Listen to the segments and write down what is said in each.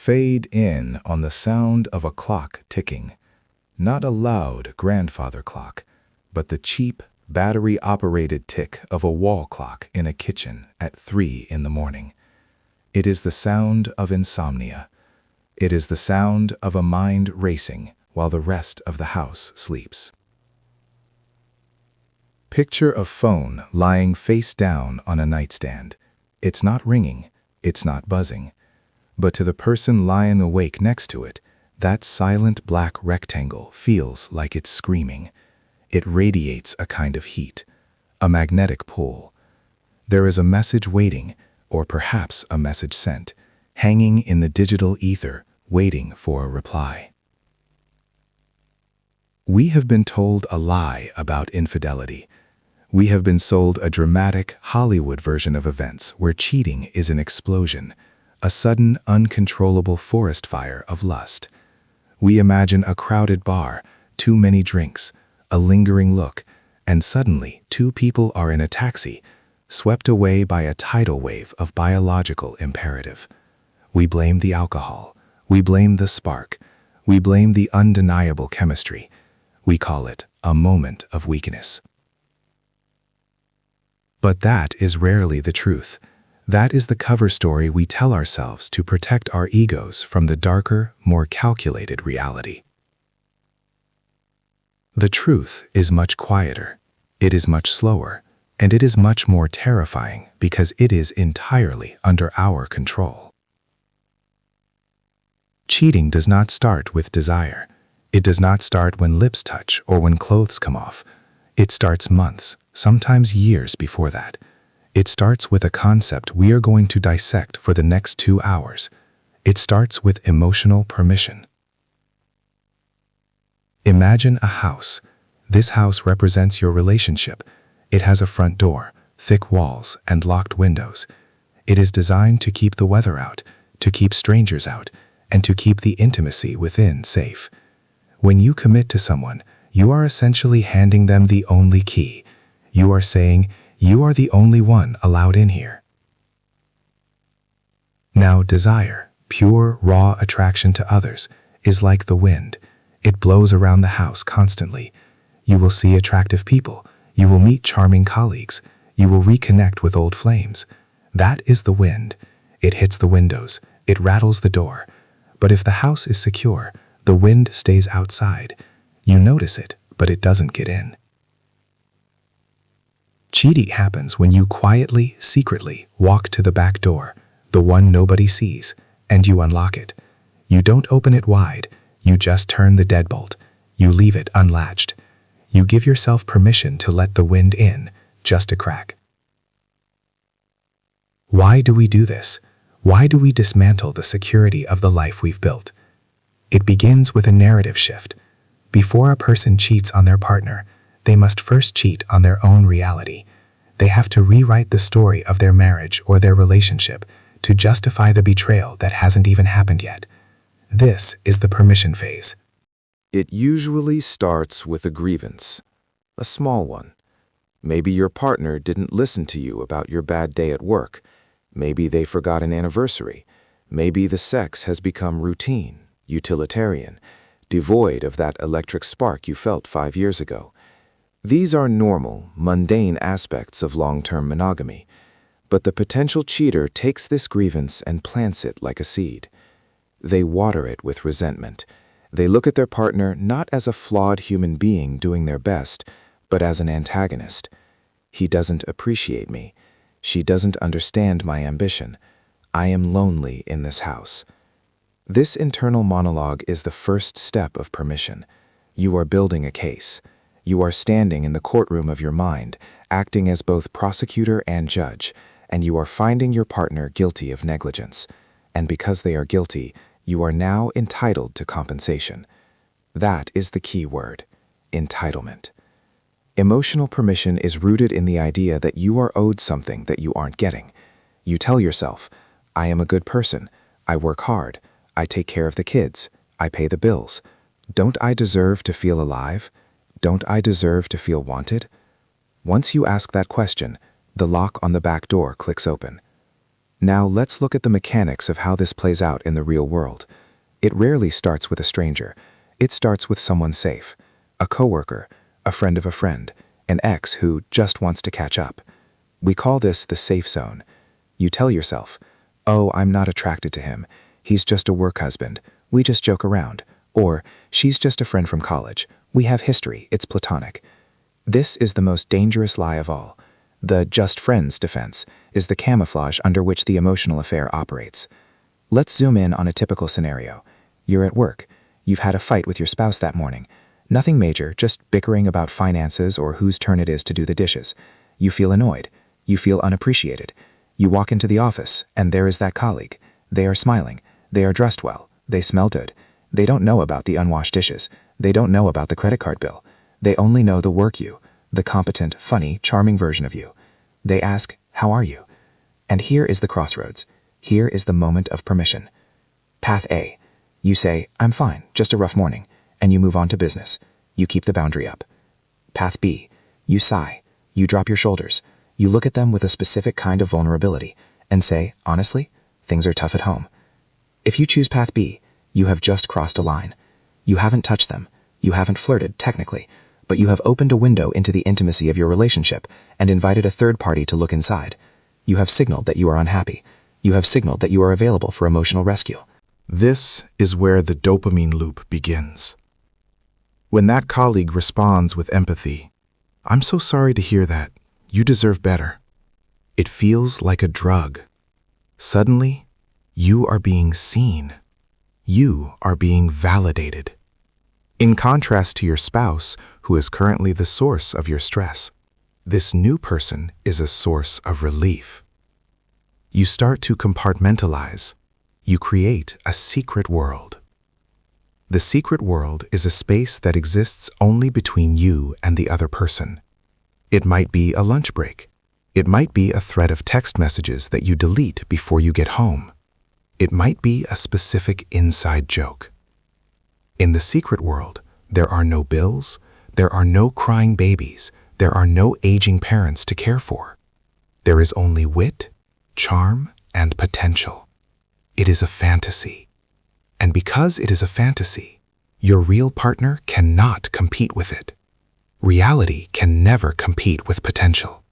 Fade in on the sound of a clock ticking. Not a loud grandfather clock, but the cheap, battery-operated tick of a wall clock in a kitchen at 3 in the morning. It is the sound of insomnia. It is the sound of a mind racing while the rest of the house sleeps. Picture a phone lying face down on a nightstand. It's not ringing, it's not buzzing. But to the person lying awake next to it, that silent black rectangle feels like it's screaming. It radiates a kind of heat, a magnetic pull. There is a message waiting, or perhaps a message sent, hanging in the digital ether, waiting for a reply. We have been told a lie about infidelity. We have been sold a dramatic Hollywood version of events where cheating is an explosion, a sudden, uncontrollable forest fire of lust. We imagine a crowded bar, too many drinks, a lingering look, and suddenly 2 people are in a taxi, swept away by a tidal wave of biological imperative. We blame the alcohol. We blame the spark. We blame the undeniable chemistry. We call it a moment of weakness. But that is rarely the truth. That is the cover story we tell ourselves to protect our egos from the darker, more calculated reality. The truth is much quieter, it is much slower, and it is much more terrifying because it is entirely under our control. Cheating does not start with desire. It does not start when lips touch or when clothes come off. It starts months, sometimes years before that. It starts with a concept we are going to dissect for the next 2 hours. It starts with emotional permission. Imagine a house. This house represents your relationship. It has a front door, thick walls, and locked windows. It is designed to keep the weather out, to keep strangers out, and to keep the intimacy within safe. When you commit to someone, you are essentially handing them the only key. You are saying, "You are the only one allowed in here." Now, desire, pure, raw attraction to others, is like the wind. It blows around the house constantly. You will see attractive people. You will meet charming colleagues. You will reconnect with old flames. That is the wind. It hits the windows. It rattles the door. But if the house is secure, the wind stays outside. You notice it, but it doesn't get in. Cheating happens when you quietly, secretly walk to the back door, the one nobody sees, and you unlock it. You don't open it wide. You just turn the deadbolt. You leave it unlatched. You give yourself permission to let the wind in, just a crack. Why do we do this? Why do we dismantle the security of the life we've built? It begins with a narrative shift. Before a person cheats on their partner, they must first cheat on their own reality. They have to rewrite the story of their marriage or their relationship to justify the betrayal that hasn't even happened yet. This is the permission phase. It usually starts with a grievance, a small one. Maybe your partner didn't listen to you about your bad day at work. Maybe they forgot an anniversary. Maybe the sex has become routine, utilitarian, devoid of that electric spark you felt 5 years ago. These are normal, mundane aspects of long-term monogamy, but the potential cheater takes this grievance and plants it like a seed. They water it with resentment. They look at their partner not as a flawed human being doing their best, but as an antagonist. He doesn't appreciate me. She doesn't understand my ambition. I am lonely in this house. This internal monologue is the first step of permission. You are building a case. You are standing in the courtroom of your mind, acting as both prosecutor and judge, and you are finding your partner guilty of negligence. And because they are guilty, you are now entitled to compensation. That is the key word, entitlement. Emotional permission is rooted in the idea that you are owed something that you aren't getting. You tell yourself, "I am a good person. I work hard. I take care of the kids. I pay the bills. Don't I deserve to feel alive? Don't I deserve to feel wanted?" Once you ask that question, the lock on the back door clicks open. Now let's look at the mechanics of how this plays out in the real world. It rarely starts with a stranger. It starts with someone safe. A coworker, a friend of a friend, an ex who just wants to catch up. We call this the safe zone. You tell yourself, "Oh, I'm not attracted to him. He's just a work husband. We just joke around." Or, "She's just a friend from college. We have history. It's platonic." This is the most dangerous lie of all. The just friends defense is the camouflage under which the emotional affair operates. Let's zoom in on a typical scenario. You're at work. You've had a fight with your spouse that morning. Nothing major, just bickering about finances or whose turn it is to do the dishes. You feel annoyed. You feel unappreciated. You walk into the office, and there is that colleague. They are smiling. They are dressed well. They smell good. They don't know about the unwashed dishes. They don't know about the credit card bill. They only know the work you, the competent, funny, charming version of you. They ask, "How are you?" And here is the crossroads. Here is the moment of permission. Path A. You say, "I'm fine, just a rough morning," and you move on to business. You keep the boundary up. Path B. You sigh. You drop your shoulders. You look at them with a specific kind of vulnerability and say, "Honestly, things are tough at home." If you choose Path B, you have just crossed a line. You haven't touched them. You haven't flirted, technically, but you have opened a window into the intimacy of your relationship and invited a third party to look inside. You have signaled that you are unhappy. You have signaled that you are available for emotional rescue. This is where the dopamine loop begins. When that colleague responds with empathy, "I'm so sorry to hear that. You deserve better." It feels like a drug. Suddenly, you are being seen. You are being validated. In contrast to your spouse, who is currently the source of your stress, this new person is a source of relief. You start to compartmentalize. You create a secret world. The secret world is a space that exists only between you and the other person. It might be a lunch break. It might be a thread of text messages that you delete before you get home. It might be a specific inside joke. In the secret world, there are no bills, there are no crying babies, there are no aging parents to care for. There is only wit, charm, and potential. It is a fantasy. And because it is a fantasy, your real partner cannot compete with it. Reality can never compete with potential.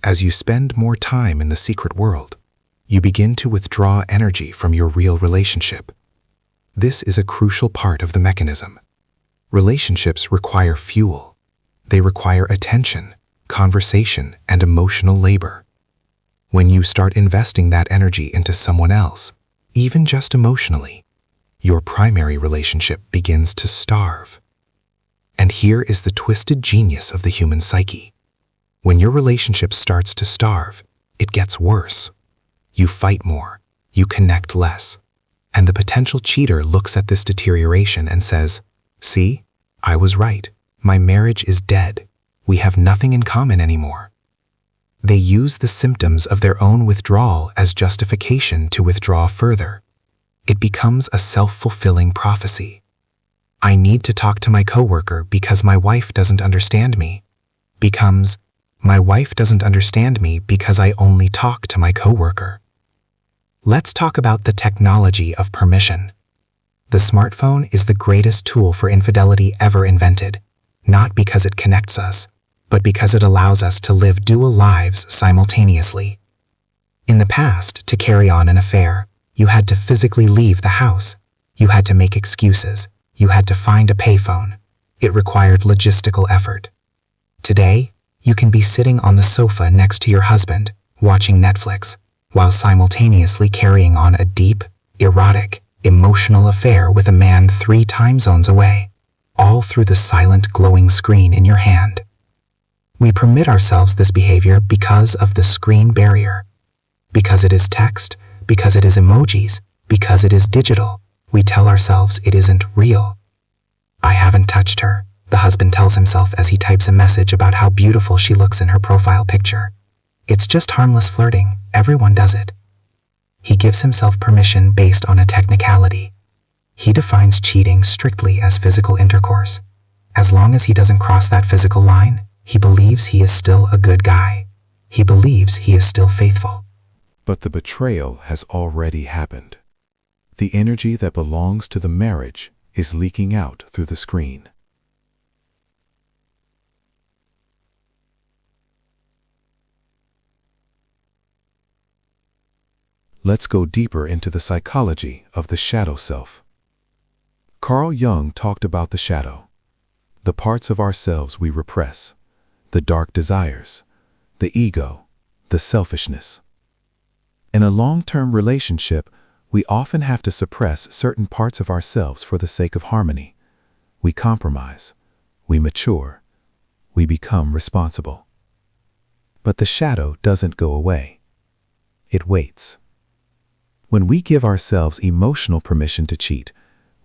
As you spend more time in the secret world, you begin to withdraw energy from your real relationship. This is a crucial part of the mechanism. Relationships require fuel. They require attention, conversation, and emotional labor. When you start investing that energy into someone else, even just emotionally, your primary relationship begins to starve. And here is the twisted genius of the human psyche. When your relationship starts to starve, it gets worse. You fight more, you connect less, and the potential cheater looks at this deterioration and says, "See, I was right. My marriage is dead. We have nothing in common anymore." They use the symptoms of their own withdrawal as justification to withdraw further. It becomes a self-fulfilling prophecy. "I need to talk to my coworker because my wife doesn't understand me," becomes, "My wife doesn't understand me because I only talk to my coworker." Let's talk about the technology of permission. The smartphone is the greatest tool for infidelity ever invented, not because it connects us, but because it allows us to live dual lives simultaneously. In the past, to carry on an affair, you had to physically leave the house. You had to make excuses. You had to find a payphone. It required logistical effort. Today, you can be sitting on the sofa next to your husband, watching Netflix, while simultaneously carrying on a deep, erotic, emotional affair with a man 3 time zones away, all through the silent, glowing screen in your hand. We permit ourselves this behavior because of the screen barrier. Because it is text, because it is emojis, because it is digital, we tell ourselves it isn't real. "I haven't touched her," the husband tells himself as he types a message about how beautiful she looks in her profile picture. "It's just harmless flirting. Everyone does it." He gives himself permission based on a technicality. He defines cheating strictly as physical intercourse. As long as he doesn't cross that physical line, he believes he is still a good guy. He believes he is still faithful. But the betrayal has already happened. The energy that belongs to the marriage is leaking out through the screen. Let's go deeper into the psychology of the shadow self. Carl Jung talked about the shadow, the parts of ourselves we repress, the dark desires, the ego, the selfishness. In a long-term relationship, we often have to suppress certain parts of ourselves for the sake of harmony. We compromise, we mature, we become responsible. But the shadow doesn't go away. It waits. When we give ourselves emotional permission to cheat,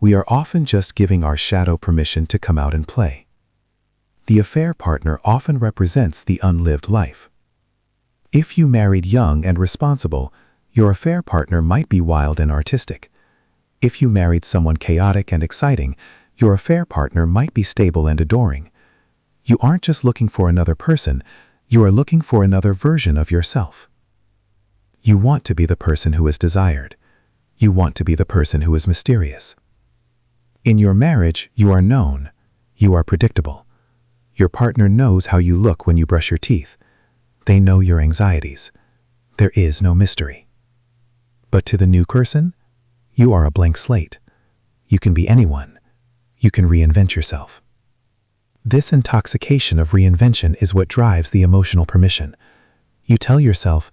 we are often just giving our shadow permission to come out and play. The affair partner often represents the unlived life. If you married young and responsible, your affair partner might be wild and artistic. If you married someone chaotic and exciting, your affair partner might be stable and adoring. You aren't just looking for another person, you are looking for another version of yourself. You want to be the person who is desired. You want to be the person who is mysterious. In your marriage, you are known. You are predictable. Your partner knows how you look when you brush your teeth. They know your anxieties. There is no mystery. But to the new person, you are a blank slate. You can be anyone. You can reinvent yourself. This intoxication of reinvention is what drives the emotional permission. You tell yourself,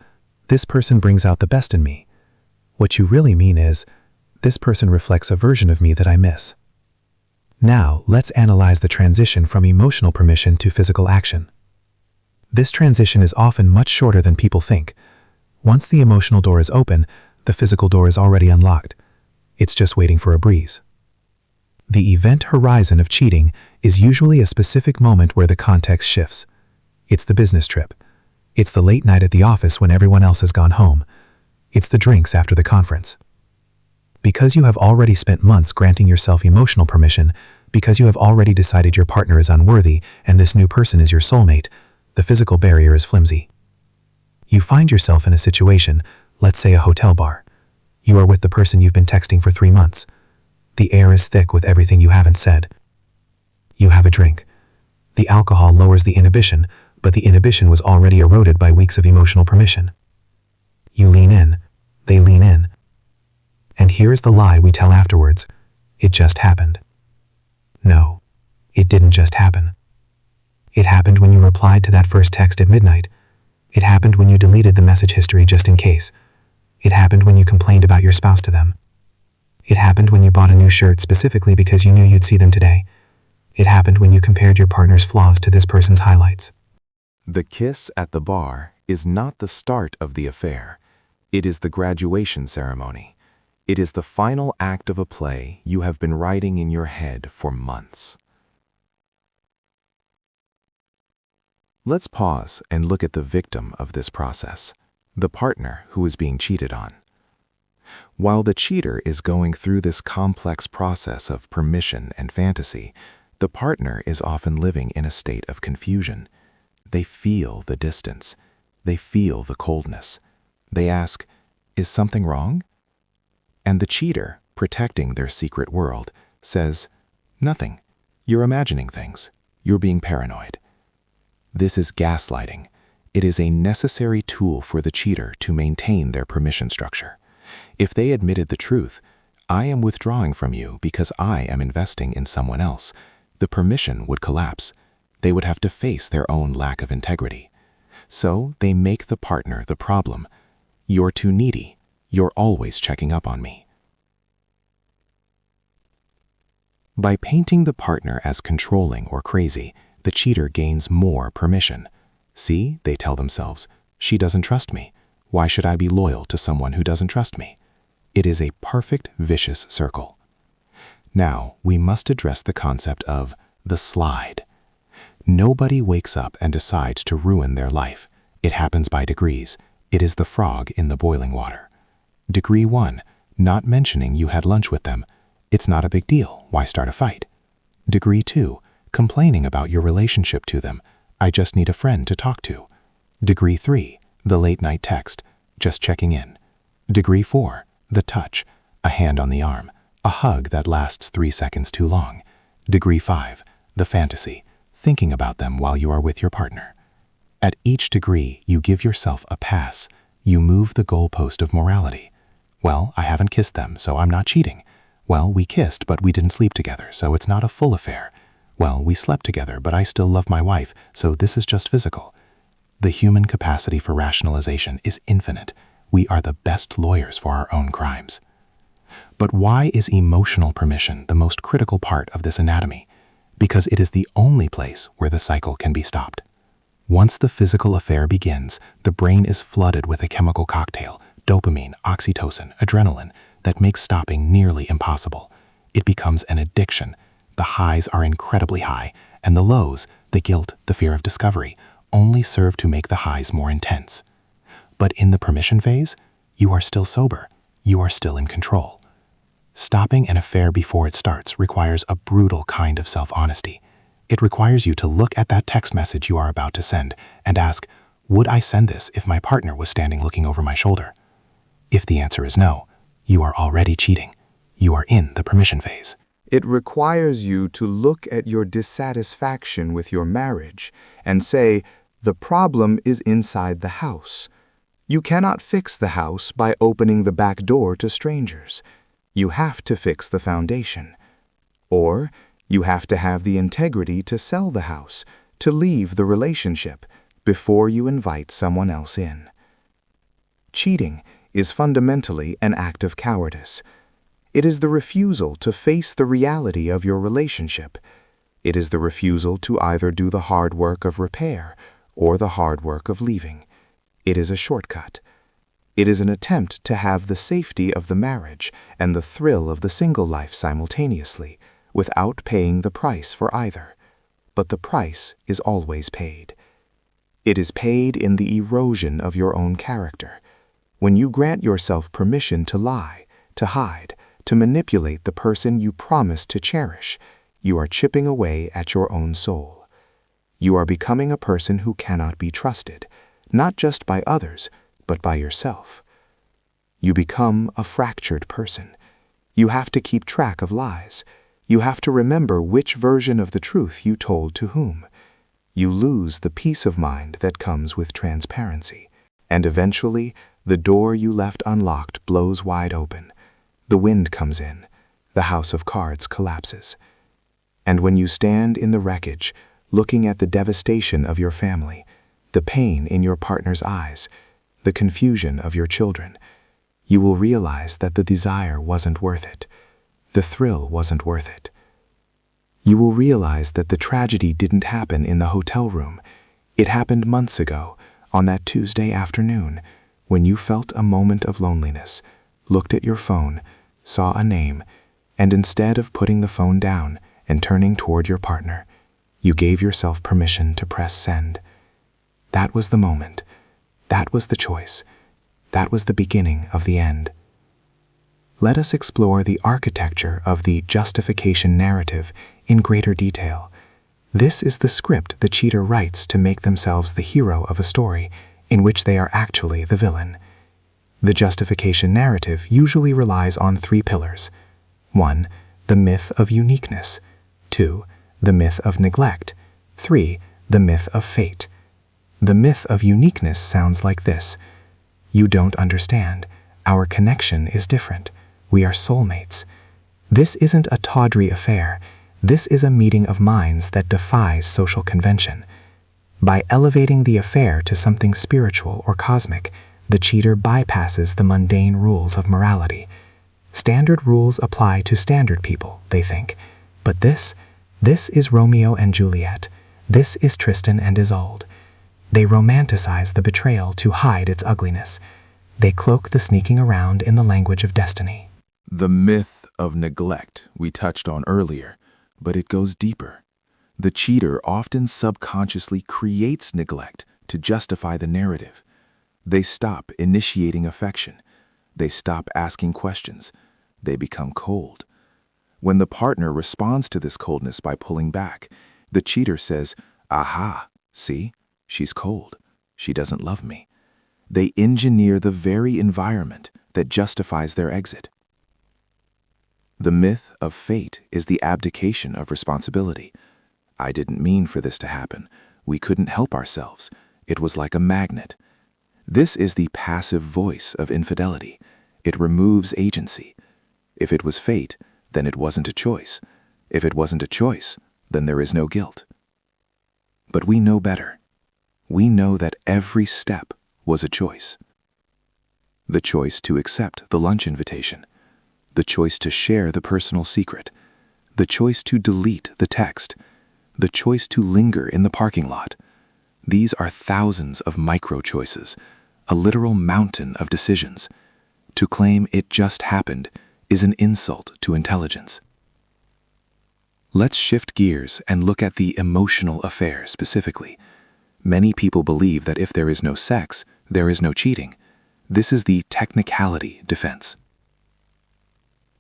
this person brings out the best in me. What you really mean is, this person reflects a version of me that I miss. Now, let's analyze the transition from emotional permission to physical action. This transition is often much shorter than people think. Once the emotional door is open, the physical door is already unlocked. It's just waiting for a breeze. The event horizon of cheating is usually a specific moment where the context shifts. It's the business trip. It's the late night at the office when everyone else has gone home. It's the drinks after the conference. Because you have already spent months granting yourself emotional permission, because you have already decided your partner is unworthy and this new person is your soulmate, the physical barrier is flimsy. You find yourself in a situation, let's say a hotel bar. You are with the person you've been texting for 3 months. The air is thick with everything you haven't said. You have a drink. The alcohol lowers the inhibition, but the inhibition was already eroded by weeks of emotional permission. You lean in, they lean in. And here's the lie we tell afterwards. It just happened. No, it didn't just happen. It happened when you replied to that first text at midnight. It happened when you deleted the message history just in case. It happened when you complained about your spouse to them. It happened when you bought a new shirt specifically because you knew you'd see them today. It happened when you compared your partner's flaws to this person's highlights. The kiss at the bar is not the start of the affair. It is the graduation ceremony. It is the final act of a play you have been writing in your head for months. Let's pause and look at the victim of this process, the partner who is being cheated on. While the cheater is going through this complex process of permission and fantasy, the partner is often living in a state of confusion. They feel the distance. They feel the coldness. They ask, is something wrong? And the cheater, protecting their secret world, says, nothing. You're imagining things. You're being paranoid. This is gaslighting. It is a necessary tool for the cheater to maintain their permission structure. If they admitted the truth, I am withdrawing from you because I am investing in someone else, the permission would collapse. They would have to face their own lack of integrity. So they make the partner the problem. You're too needy. You're always checking up on me. By painting the partner as controlling or crazy, the cheater gains more permission. See, they tell themselves, she doesn't trust me. Why should I be loyal to someone who doesn't trust me? It is a perfect vicious circle. Now, we must address the concept of the slide. Nobody wakes up and decides to ruin their life. It happens by degrees. It is the frog in the boiling water. Degree 1, not mentioning you had lunch with them. It's not a big deal. Why start a fight? Degree 2, complaining about your relationship to them. I just need a friend to talk to. Degree 3, the late night text. just checking in. Degree 4, the touch, a hand on the arm, a hug that lasts 3 seconds too long. Degree 5, the fantasy, thinking about them while you are with your partner. At each degree, you give yourself a pass. You move the goalpost of morality. Well, I haven't kissed them, so I'm not cheating. Well, we kissed, but we didn't sleep together, so it's not a full affair. Well, we slept together, but I still love my wife, so this is just physical. The human capacity for rationalization is infinite. We are the best lawyers for our own crimes. But why is emotional permission the most critical part of this anatomy? Because it is the only place where the cycle can be stopped. Once the physical affair begins, the brain is flooded with a chemical cocktail, dopamine, oxytocin, adrenaline, that makes stopping nearly impossible. It becomes an addiction. The highs are incredibly high, and the lows, the guilt, the fear of discovery, only serve to make the highs more intense. But in the permission phase, you are still sober. You are still in control. Stopping an affair before it starts requires a brutal kind of self-honesty. It requires you to look at that text message you are about to send and ask, would I send this if my partner was standing looking over my shoulder? If the answer is no, you are already cheating. You are in the permission phase. It requires you to look at your dissatisfaction with your marriage and say, the problem is inside the house. You cannot fix the house by opening the back door to strangers. You have to fix the foundation. Or you have to have the integrity to sell the house, to leave the relationship, before you invite someone else in. Cheating is fundamentally an act of cowardice. It is the refusal to face the reality of your relationship. It is the refusal to either do the hard work of repair or the hard work of leaving. It is a shortcut. It is an attempt to have the safety of the marriage and the thrill of the single life simultaneously, without paying the price for either. But the price is always paid. It is paid in the erosion of your own character. When you grant yourself permission to lie, to hide, to manipulate the person you promised to cherish, you are chipping away at your own soul. You are becoming a person who cannot be trusted, not just by others, but by yourself. You become a fractured person. You have to keep track of lies. You have to remember which version of the truth you told to whom. You lose the peace of mind that comes with transparency. And eventually, the door you left unlocked blows wide open. The wind comes in. The house of cards collapses. And when you stand in the wreckage, looking at the devastation of your family, the pain in your partner's eyes, the confusion of your children, you will realize that the desire wasn't worth it. The thrill wasn't worth it. You will realize that the tragedy didn't happen in the hotel room. It happened months ago, on that Tuesday afternoon, when you felt a moment of loneliness, looked at your phone, saw a name, and instead of putting the phone down and turning toward your partner, you gave yourself permission to press send. That was the moment. That was the choice. That was the beginning of the end. Let us explore the architecture of the justification narrative in greater detail. This is the script the cheater writes to make themselves the hero of a story in which they are actually the villain. The justification narrative usually relies on 3 pillars. 1. The myth of uniqueness. 2. The myth of neglect. 3. The myth of fate. The myth of uniqueness sounds like this. You don't understand. Our connection is different. We are soulmates. This isn't a tawdry affair. This is a meeting of minds that defies social convention. By elevating the affair to something spiritual or cosmic, the cheater bypasses the mundane rules of morality. Standard rules apply to standard people, they think. But this is Romeo and Juliet. This is Tristan and Isolde. They romanticize the betrayal to hide its ugliness. They cloak the sneaking around in the language of destiny. The myth of neglect we touched on earlier, but it goes deeper. The cheater often subconsciously creates neglect to justify the narrative. They stop initiating affection. They stop asking questions. They become cold. When the partner responds to this coldness by pulling back, the cheater says, "Aha, see, she's cold. She doesn't love me." They engineer the very environment that justifies their exit. The myth of fate is the abdication of responsibility. I didn't mean for this to happen. We couldn't help ourselves. It was like a magnet. This is the passive voice of infidelity. It removes agency. If it was fate, then it wasn't a choice. If it wasn't a choice, then there is no guilt. But we know better. We know that every step was a choice. The choice to accept the lunch invitation, the choice to share the personal secret, the choice to delete the text, the choice to linger in the parking lot. These are thousands of micro-choices, a literal mountain of decisions. To claim it just happened is an insult to intelligence. Let's shift gears and look at the emotional affair specifically. Many people believe that if there is no sex, there is no cheating. This is the technicality defense.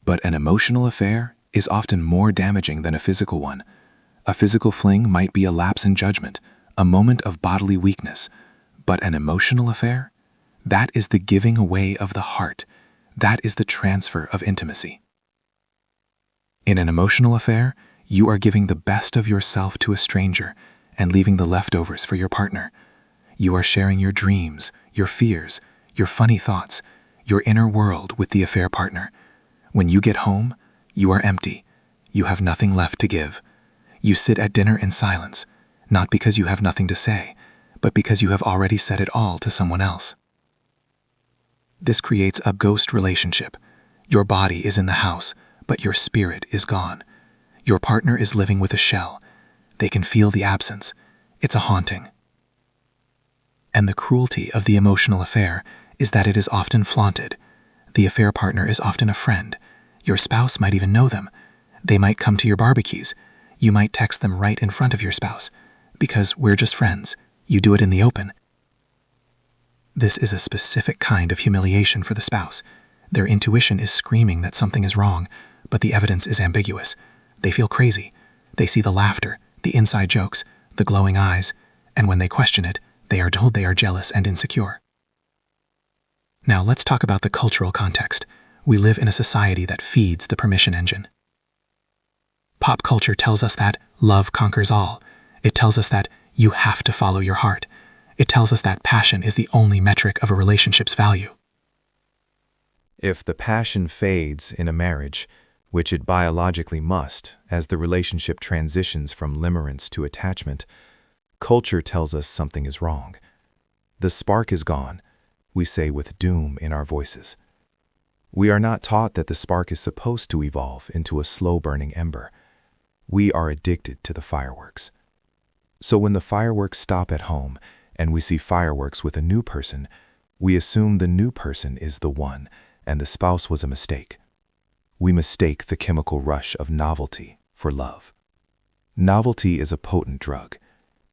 But an emotional affair is often more damaging than a physical one. A physical fling might be a lapse in judgment, a moment of bodily weakness. But an emotional affair? That is the giving away of the heart. That is the transfer of intimacy. In an emotional affair, you are giving the best of yourself to a stranger and leaving the leftovers for your partner. You are sharing your dreams, your fears, your funny thoughts, your inner world with the affair partner. When you get home, you are empty. You have nothing left to give. You sit at dinner in silence, not because you have nothing to say, but because you have already said it all to someone else. This creates a ghost relationship. Your body is in the house, but your spirit is gone. Your partner is living with a shell. They can feel the absence. It's a haunting. And the cruelty of the emotional affair is that it is often flaunted. The affair partner is often a friend. Your spouse might even know them. They might come to your barbecues. You might text them right in front of your spouse. Because we're just friends. You do it in the open. This is a specific kind of humiliation for the spouse. Their intuition is screaming that something is wrong, but the evidence is ambiguous. They feel crazy. They see the laughter, the inside jokes, the glowing eyes, and when they question it, they are told they are jealous and insecure. Now let's talk about the cultural context. We live in a society that feeds the permission engine. Pop culture tells us that love conquers all. It tells us that you have to follow your heart. It tells us that passion is the only metric of a relationship's value. If the passion fades in a marriage, which it biologically must as the relationship transitions from limerence to attachment, culture tells us something is wrong. The spark is gone, we say with doom in our voices. We are not taught that the spark is supposed to evolve into a slow-burning ember. We are addicted to the fireworks. So when the fireworks stop at home and we see fireworks with a new person, we assume the new person is the one and the spouse was a mistake. We mistake the chemical rush of novelty for love. Novelty is a potent drug.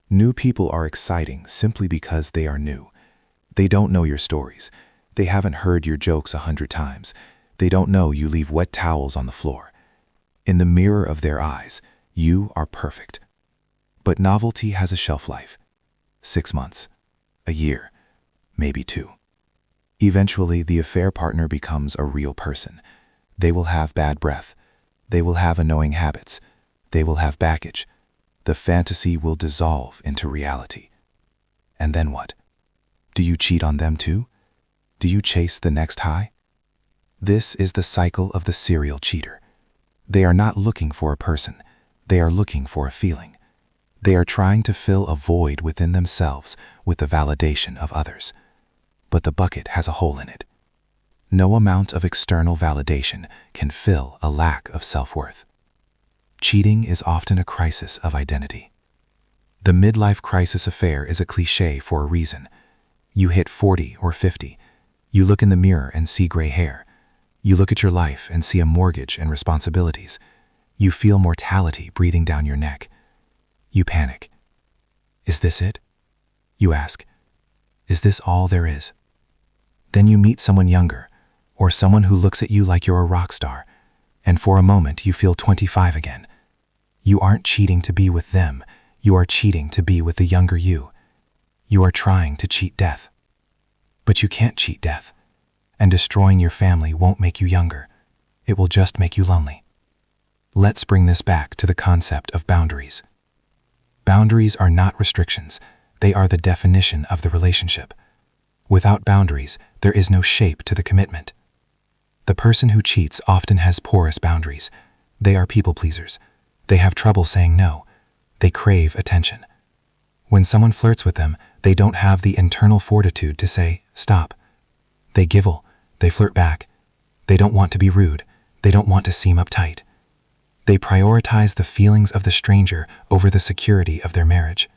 New people are exciting simply because they are new. They don't know your stories. They haven't heard your jokes 100 times. They don't know you leave wet towels on the floor. In the mirror of their eyes, you are perfect. But novelty has a shelf life. 6 months, a year, maybe 2. Eventually, the affair partner becomes a real person. They will have bad breath. They will have annoying habits. They will have baggage. The fantasy will dissolve into reality. And then what? Do you cheat on them too? Do you chase the next high? This is the cycle of the serial cheater. They are not looking for a person. They are looking for a feeling. They are trying to fill a void within themselves with the validation of others. But the bucket has a hole in it. No amount of external validation can fill a lack of self-worth. Cheating is often a crisis of identity. The midlife crisis affair is a cliché for a reason. You hit 40 or 50. You look in the mirror and see gray hair. You look at your life and see a mortgage and responsibilities. You feel mortality breathing down your neck. You panic. Is this it? You ask. Is this all there is? Then you meet someone younger, or someone who looks at you like you're a rock star, and for a moment you feel 25 again. You aren't cheating to be with them, you are cheating to be with the younger you. You are trying to cheat death. But you can't cheat death. And destroying your family won't make you younger. It will just make you lonely. Let's bring this back to the concept of boundaries. Boundaries are not restrictions. They are the definition of the relationship. Without boundaries, there is no shape to the commitment. The person who cheats often has porous boundaries. They are people pleasers. They have trouble saying no. They crave attention. When someone flirts with them, they don't have the internal fortitude to say, stop. They giggle. They flirt back. They don't want to be rude. They don't want to seem uptight. They prioritize the feelings of the stranger over the security of their marriage.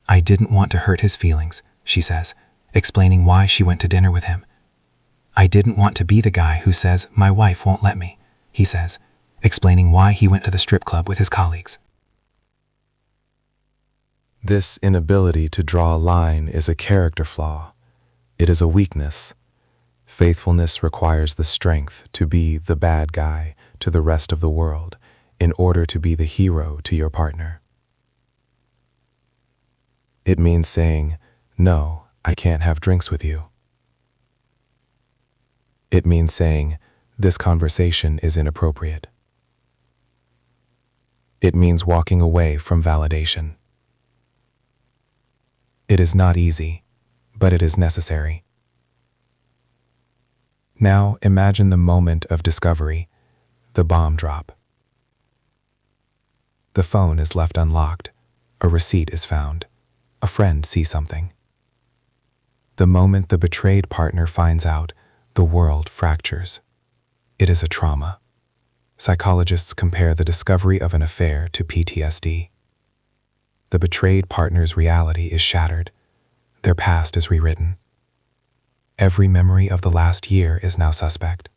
I didn't want to hurt his feelings, she says, explaining why she went to dinner with him. I didn't want to be the guy who says, my wife won't let me, he says, explaining why he went to the strip club with his colleagues. This inability to draw a line is a character flaw. It is a weakness. Faithfulness requires the strength to be the bad guy to the rest of the world in order to be the hero to your partner. It means saying, no, I can't have drinks with you. It means saying, this conversation is inappropriate. It means walking away from validation. It is not easy, but it is necessary. Now imagine the moment of discovery, the bomb drop. The phone is left unlocked, a receipt is found, a friend sees something. The moment the betrayed partner finds out, the world fractures. It is a trauma. Psychologists compare the discovery of an affair to PTSD. The betrayed partner's reality is shattered. Their past is rewritten. Every memory of the last year is now suspect.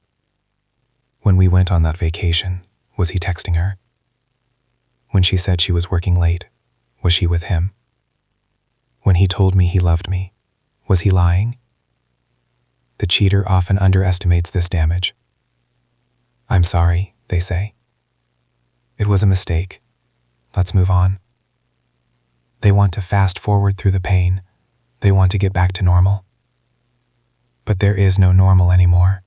When we went on that vacation, was he texting her? When she said she was working late, was she with him? When he told me he loved me, was he lying? The cheater often underestimates this damage. I'm sorry, they say. It was a mistake. Let's move on. They want to fast forward through the pain. They want to get back to normal. But there is no normal anymore.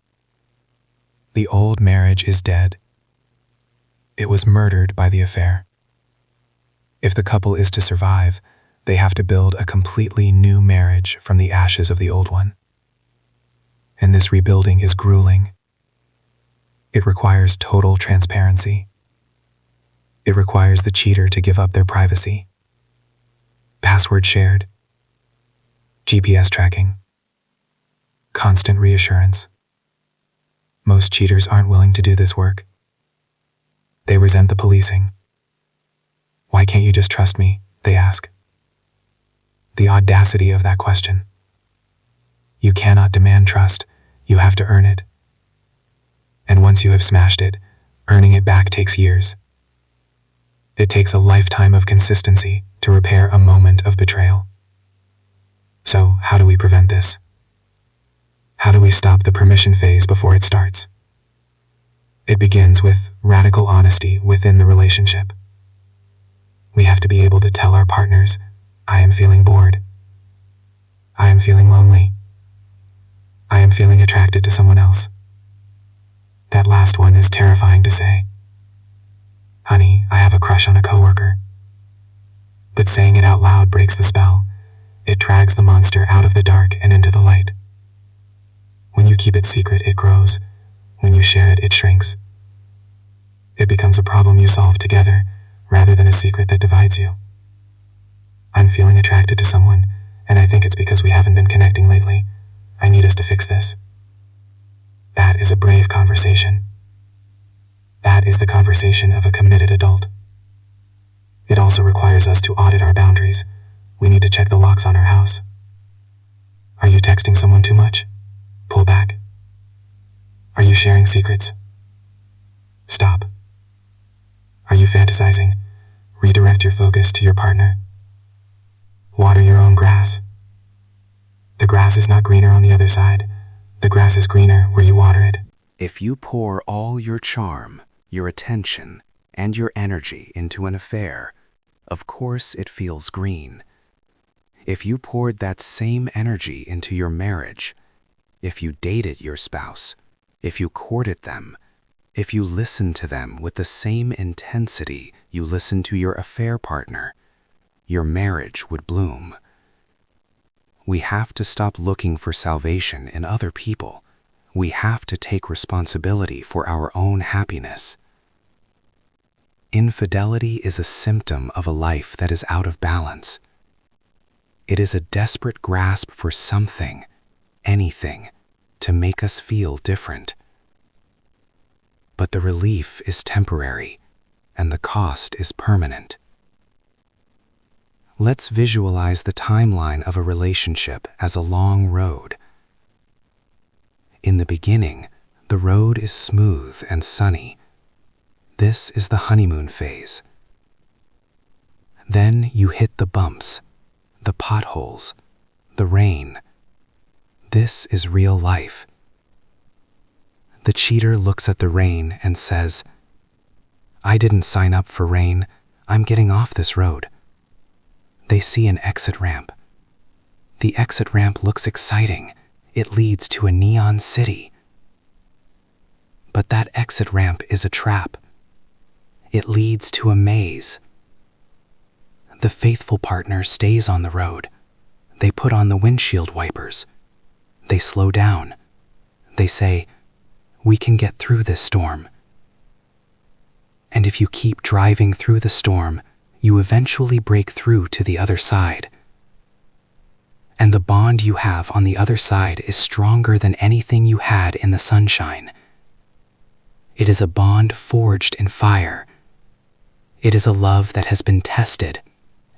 The old marriage is dead. It was murdered by the affair. If the couple is to survive, they have to build a completely new marriage from the ashes of the old one. And this rebuilding is grueling. It requires total transparency. It requires the cheater to give up their privacy. Password shared. GPS tracking. Constant reassurance. Most cheaters aren't willing to do this work. They resent the policing. Why can't you just trust me? They ask. The audacity of that question. You cannot demand trust, you have to earn it. And once you have smashed it, earning it back takes years. It takes a lifetime of consistency to repair a moment of betrayal. So, how do we prevent this? How do we stop the permission phase before it starts? It begins with radical honesty within the relationship. We have to be able to tell our partners, I am feeling bored. I am feeling lonely. I am feeling attracted to someone else. That last one is terrifying to say. Honey, I have a crush on a coworker. But saying it out loud breaks the spell. It drags the monster out of the dark and into the light. When you keep it secret, it grows. When you share it, it shrinks. It becomes a problem you solve together, rather than a secret that divides you. I'm feeling attracted to someone, and I think it's because we haven't been connecting lately. I need us to fix this. That is a brave conversation. That is the conversation of a committed adult. It also requires us to audit our boundaries. We need to check the locks on our house. Are you texting someone too much? Pull back. Are you sharing secrets? Stop. Are you fantasizing? Redirect your focus to your partner. Water your own grass. The grass is not greener on the other side. The grass is greener where you water it. If you pour all your charm, your attention, and your energy into an affair, of course it feels green. If you poured that same energy into your marriage, if you dated your spouse, if you courted them, if you listened to them with the same intensity you listen to your affair partner, your marriage would bloom. We have to stop looking for salvation in other people. We have to take responsibility for our own happiness. Infidelity is a symptom of a life that is out of balance. It is a desperate grasp for something, anything, to make us feel different. But the relief is temporary, and the cost is permanent. Let's visualize the timeline of a relationship as a long road. In the beginning, the road is smooth and sunny. This is the honeymoon phase. Then you hit the bumps, the potholes, the rain. This is real life. The cheater looks at the rain and says, "I didn't sign up for rain. I'm getting off this road." They see an exit ramp. The exit ramp looks exciting. It leads to a neon city. But that exit ramp is a trap. It leads to a maze. The faithful partner stays on the road. They put on the windshield wipers. They slow down. They say, "We can get through this storm." And if you keep driving through the storm, you eventually break through to the other side. And the bond you have on the other side is stronger than anything you had in the sunshine. It is a bond forged in fire. It is a love that has been tested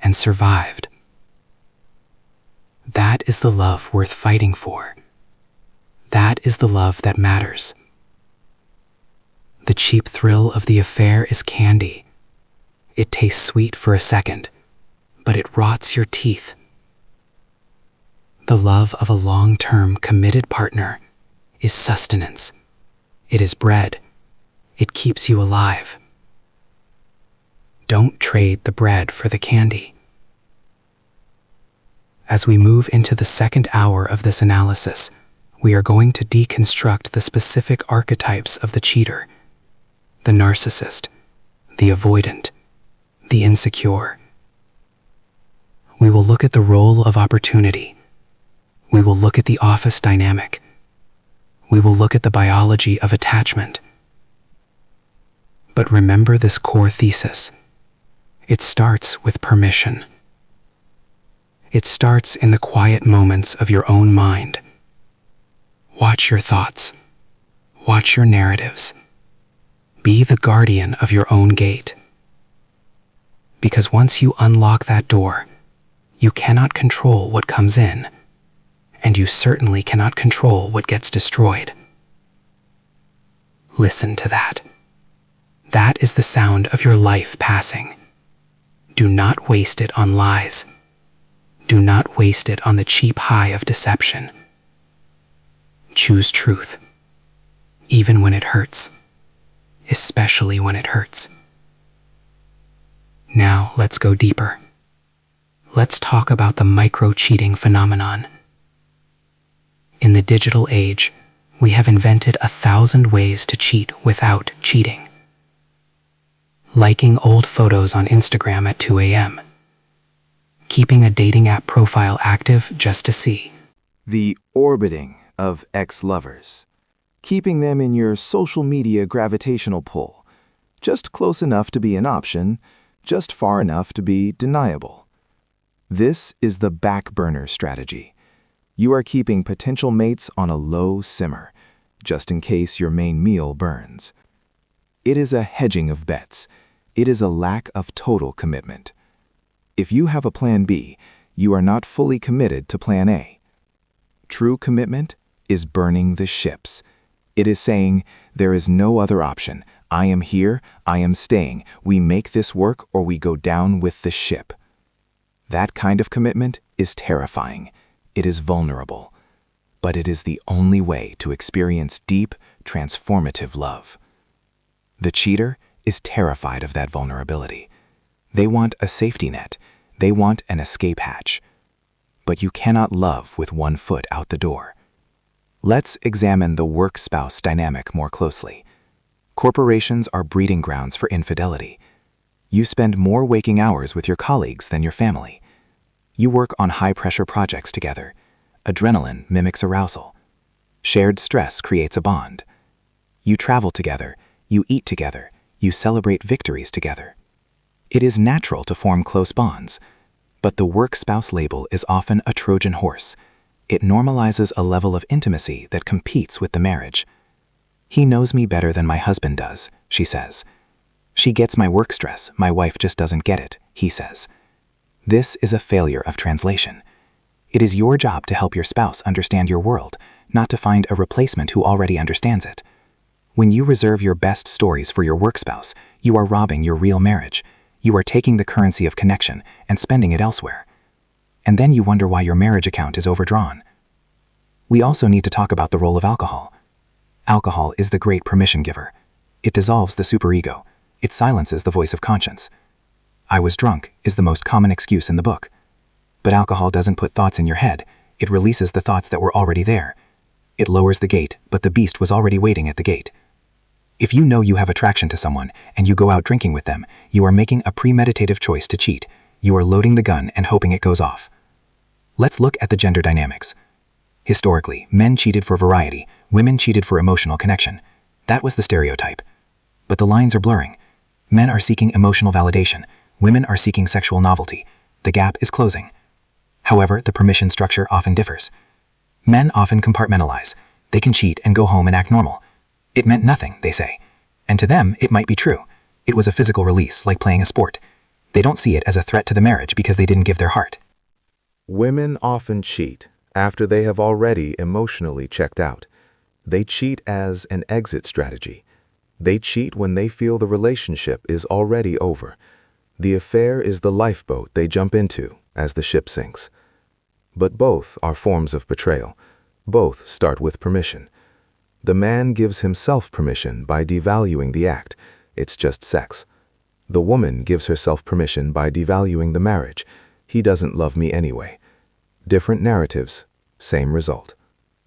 and survived. That is the love worth fighting for. That is the love that matters. The cheap thrill of the affair is candy. It tastes sweet for a second, but it rots your teeth. The love of a long-term, committed partner is sustenance. It is bread. It keeps you alive. Don't trade the bread for the candy. As we move into the second hour of this analysis, we are going to deconstruct the specific archetypes of the cheater, the narcissist, the avoidant, the insecure. We will look at the role of opportunity. We will look at the office dynamic. We will look at the biology of attachment. But remember this core thesis. It starts with permission. It starts in the quiet moments of your own mind. Watch your thoughts. Watch your narratives. Be the guardian of your own gate. Because once you unlock that door, you cannot control what comes in, and you certainly cannot control what gets destroyed. Listen to that. That is the sound of your life passing. Do not waste it on lies. Do not waste it on the cheap high of deception. Choose truth, even when it hurts, especially when it hurts. Now let's go deeper. Let's talk about the micro-cheating phenomenon. In the digital age, we have invented 1,000 ways to cheat without cheating. Liking old photos on Instagram at 2 a.m. Keeping a dating app profile active just to see. The orbiting of ex-lovers. Keeping them in your social media gravitational pull. Just close enough to be an option, just far enough to be deniable. This is the back burner strategy. You are keeping potential mates on a low simmer, just in case your main meal burns. It is a hedging of bets. It is a lack of total commitment. If you have a plan B, you are not fully committed to plan A. True commitment is burning the ships. It is saying, there is no other option. I am here, I am staying. We make this work or we go down with the ship. That kind of commitment is terrifying. It is vulnerable. But it is the only way to experience deep, transformative love. The cheater is terrified of that vulnerability. They want a safety net. They want an escape hatch. but you cannot love with one foot out the door. Let's examine the work-spouse dynamic more closely. Corporations are breeding grounds for infidelity. You spend more waking hours with your colleagues than your family. You work on high-pressure projects together. Adrenaline mimics arousal. Shared stress creates a bond. You travel together, you eat together, you celebrate victories together. It is natural to form close bonds, but the work-spouse label is often a Trojan horse. It normalizes a level of intimacy that competes with the marriage. "He knows me better than my husband does," she says. "She gets my work stress, my wife just doesn't get it," he says. This is a failure of translation. It is your job to help your spouse understand your world, not to find a replacement who already understands it. When you reserve your best stories for your work spouse, you are robbing your real marriage. You are taking the currency of connection and spending it elsewhere. And then you wonder why your marriage account is overdrawn. We also need to talk about the role of alcohol. Alcohol is the great permission giver. It dissolves the superego. It silences the voice of conscience. "I was drunk" is the most common excuse in the book. But alcohol doesn't put thoughts in your head. It releases the thoughts that were already there. It lowers the gate, but the beast was already waiting at the gate. If you know you have attraction to someone and you go out drinking with them, you are making a premeditative choice to cheat. You are loading the gun and hoping it goes off. Let's look at the gender dynamics. Historically, men cheated for variety, women cheated for emotional connection. That was the stereotype. But the lines are blurring. Men are seeking emotional validation. Women are seeking sexual novelty. The gap is closing. However, the permission structure often differs. Men often compartmentalize. They can cheat and go home and act normal. It meant nothing, they say. And to them, it might be true. It was a physical release, like playing a sport. They don't see it as a threat to the marriage because they didn't give their heart. Women often cheat after they have already emotionally checked out. They cheat as an exit strategy. They cheat when they feel the relationship is already over. The affair is the lifeboat they jump into as the ship sinks. But both are forms of betrayal. Both start with permission. The man gives himself permission by devaluing the act. It's just sex. The woman gives herself permission by devaluing the marriage. He doesn't love me anyway. Different narratives, same result.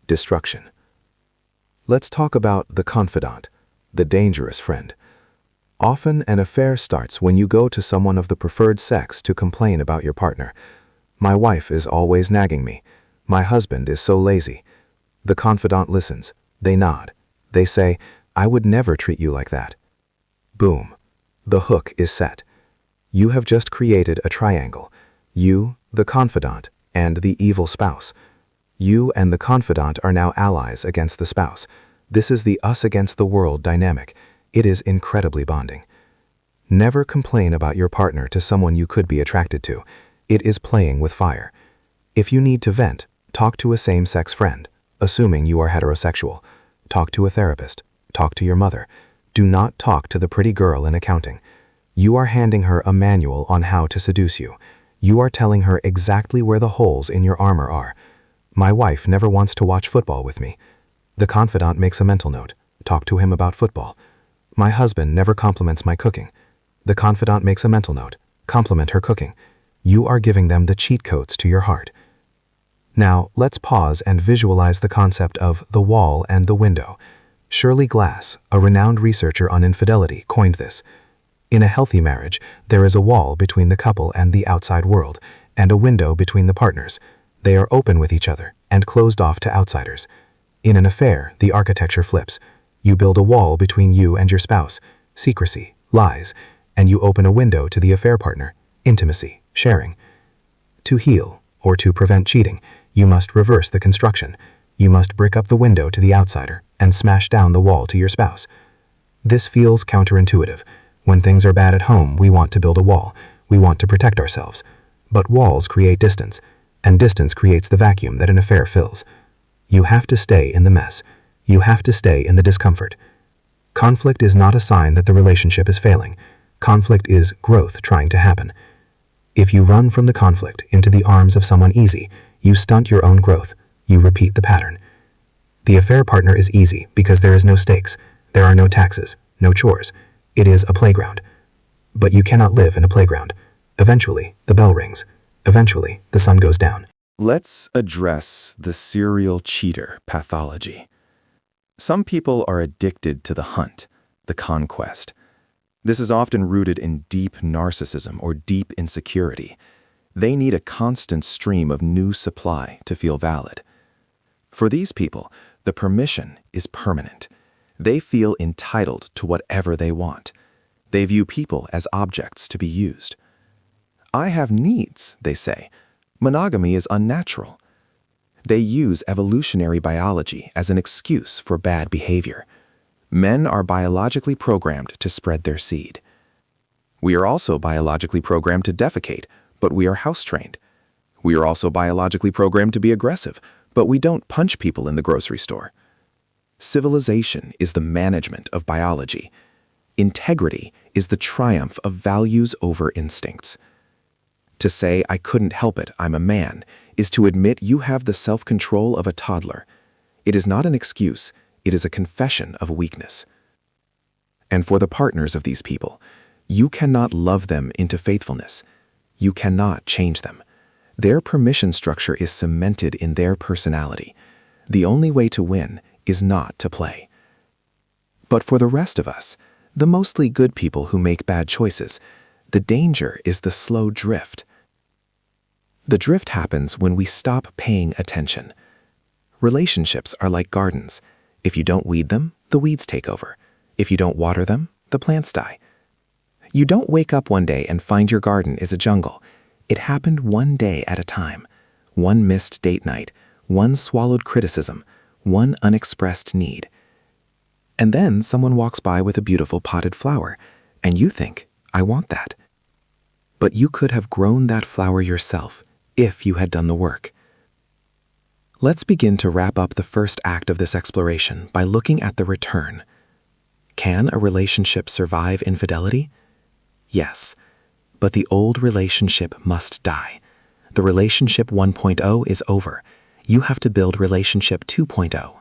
Destruction. Let's talk about the confidant, the dangerous friend. Often an affair starts when you go to someone of the preferred sex to complain about your partner. "My wife is always nagging me. My husband is so lazy." The confidant listens. They nod. They say, "I would never treat you like that." Boom. The hook is set. You have just created a triangle. You, the confidant, and the evil spouse. You and the confidant are now allies against the spouse. This is the us against the world dynamic. It is incredibly bonding. Never complain about your partner to someone you could be attracted to. It is playing with fire. If you need to vent, talk to a same-sex friend, assuming you are heterosexual. Talk to a therapist. Talk to your mother. Do not talk to the pretty girl in accounting. You are handing her a manual on how to seduce you. You are telling her exactly where the holes in your armor are. "My wife never wants to watch football with me." The confidant makes a mental note. Talk to him about football. "My husband never compliments my cooking." The confidant makes a mental note. Compliment her cooking. You are giving them the cheat codes to your heart. Now, let's pause and visualize the concept of the wall and the window. Shirley Glass, a renowned researcher on infidelity, coined this. In a healthy marriage, there is a wall between the couple and the outside world, and a window between the partners. They are open with each other and closed off to outsiders. In an affair, the architecture flips. You build a wall between you and your spouse, secrecy, lies, and you open a window to the affair partner, intimacy, sharing. To heal, or to prevent cheating, you must reverse the construction. You must brick up the window to the outsider and smash down the wall to your spouse. This feels counterintuitive. When things are bad at home, we want to build a wall. We want to protect ourselves. But walls create distance, and distance creates the vacuum that an affair fills. You have to stay in the mess. You have to stay in the discomfort. Conflict is not a sign that the relationship is failing. Conflict is growth trying to happen. If you run from the conflict into the arms of someone easy, you stunt your own growth. You repeat the pattern. The affair partner is easy because there is no stakes. There are no taxes, no chores. It is a playground. But you cannot live in a playground. Eventually, the bell rings. Eventually, the sun goes down. Let's address the serial cheater pathology. Some people are addicted to the hunt, the conquest. This is often rooted in deep narcissism or deep insecurity. They need a constant stream of new supply to feel valid. For these people, the permission is permanent. They feel entitled to whatever they want. They view people as objects to be used. I have needs, they say. Monogamy is unnatural. They use evolutionary biology as an excuse for bad behavior. Men are biologically programmed to spread their seed. We are also biologically programmed to defecate, but we are house-trained. We are also biologically programmed to be aggressive, but we don't punch people in the grocery store. Civilization is the management of biology. Integrity is the triumph of values over instincts. To say, I couldn't help it, I'm a man, is to admit you have the self-control of a toddler. It is not an excuse, it is a confession of weakness. And for the partners of these people, you cannot love them into faithfulness. You cannot change them. Their permission structure is cemented in their personality. The only way to win is not to play. But for the rest of us, the mostly good people who make bad choices, the danger is the slow drift. The drift happens when we stop paying attention. Relationships are like gardens. If you don't weed them, the weeds take over. If you don't water them, the plants die. You don't wake up one day and find your garden is a jungle. It happened one day at a time. One missed date night, one swallowed criticism, one unexpressed need. And then someone walks by with a beautiful potted flower, and you think, I want that. But you could have grown that flower yourself if you had done the work. Let's begin to wrap up the first act of this exploration by looking at the return. Can a relationship survive infidelity? Yes, but the old relationship must die. The relationship 1.0 is over. You have to build relationship 2.0.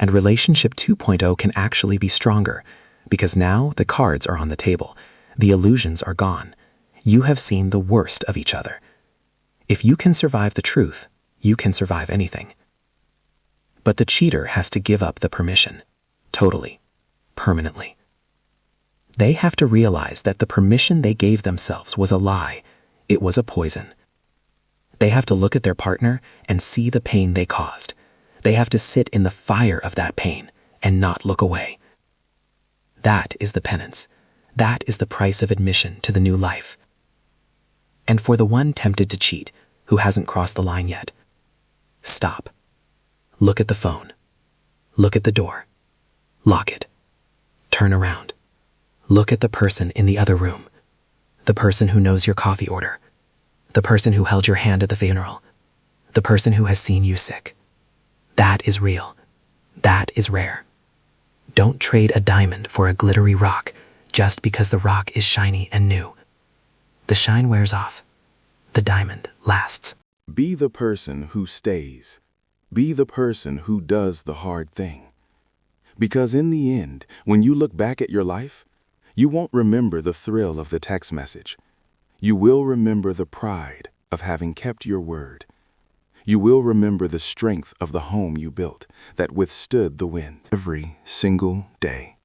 And relationship 2.0 can actually be stronger, because now the cards are on the table. The illusions are gone. You have seen the worst of each other. If you can survive the truth, you can survive anything. But the cheater has to give up the permission, totally, permanently. They have to realize that the permission they gave themselves was a lie. It was a poison. They have to look at their partner and see the pain they caused. They have to sit in the fire of that pain and not look away. That is the penance. That is the price of admission to the new life. And for the one tempted to cheat, who hasn't crossed the line yet, stop. Look at the phone. Look at the door. Lock it. Turn around. Look at the person in the other room. The person who knows your coffee order. The person who held your hand at the funeral. The person who has seen you sick. That is real. That is rare. Don't trade a diamond for a glittery rock just because the rock is shiny and new. The shine wears off. The diamond lasts. Be the person who stays. Be the person who does the hard thing. Because in the end, when you look back at your life, you won't remember the thrill of the text message. You will remember the pride of having kept your word. You will remember the strength of the home you built that withstood the wind every single day.